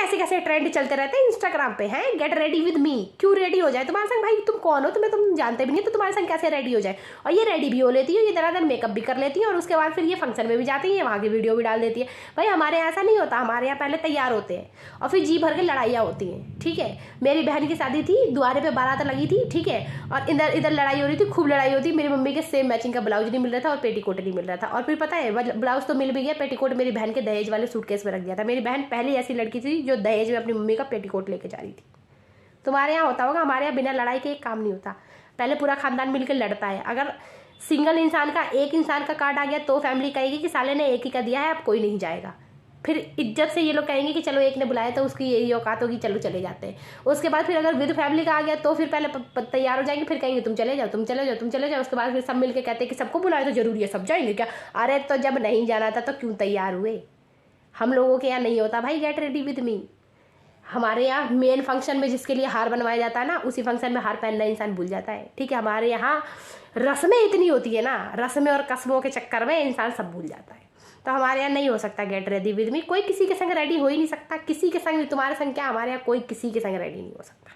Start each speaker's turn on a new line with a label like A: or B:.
A: कैसे कैसे ट्रेंड चलते रहते हैं इंस्टाग्राम पे हैं, गेट रेडी विद मी, क्यों रेडी हो जाए तुम्हारे संग, भाई तुम कौन हो, तुम्हें तुम जानते भी नहीं तो तुम्हारे संग कैसे रेडी हो जाए। और ये रेडी भी हो लेती है, ये दरादर मेकअप भी कर लेती है और उसके बाद फिर ये फंक्शन में भी जाती है, वहाँ की वीडियो भी डाल देती है। भाई हमारे यहाँ ऐसा नहीं होता, हमारे यहाँ पहले तैयार होते हैं और फिर जी भर के लड़ाइयाँ होती हैं, ठीक है। मेरी बहन की शादी थी, द्वारे पे बारात लगी थी, ठीक है, और इधर इधर लड़ाई हो रही थी, खूब लड़ाई होती। मेरी मम्मी के सेम मैचिंग का ब्लाउज नहीं मिल रहा था और पेटीकोट नहीं मिल रहा था, और फिर पता है ब्लाउज तो मिल भी गया, पेटीकोट मेरी बहन के दहेज वाले सूटकेस में रख दिया था। मेरी बहन पहली ऐसी लड़की थी जो दहेज में अपनी मम्मी का पेटीकोट लेके जा रही थी। तुम्हारे यहाँ होता होगा, हमारे यहाँ बिना लड़ाई के एक काम नहीं होता, पहले पूरा खानदान मिलकर लड़ता है। अगर सिंगल इंसान का, एक इंसान का कार्ड आ गया तो फैमिली कहेगी कि साले ने एक ही का दिया है, अब कोई नहीं जाएगा। फिर इज्जत से ये लोग कहेंगे कि चलो एक ने बुलाया तो उसकी यही औकात होगी, चलो चले जाते हैं। उसके बाद फिर अगर विद फैमिली का आ गया तो फिर पहले तैयार हो जाएंगे, फिर कहेंगे तुम चले जाओ, तुम चले जाओ, तुम चले जाओ। उसके बाद फिर सब मिलके कहते हैं कि सबको बुलाए तो जरूरी है, सब जाएंगे क्या? अरे तो जब नहीं जाना था तो क्यों तैयार हुए? हम लोगों के यहाँ नहीं होता भाई गेट रेडी विद मी। हमारे यहाँ मेन फंक्शन में जिसके लिए हार बनवाया जाता है ना, उसी फंक्शन में हार पहनना इंसान भूल जाता है, ठीक है। हमारे यहाँ रस्में इतनी होती है ना, रस्में और कस्मों के चक्कर में इंसान सब भूल जाता है। तो हमारे यहाँ नहीं हो सकता गेट रेडी विद मी, कोई किसी के संग रेडी हो ही नहीं सकता, किसी के संग, तुम्हारे संग क्या, हमारे यहाँ कोई किसी के संग रेडी नहीं हो सकता।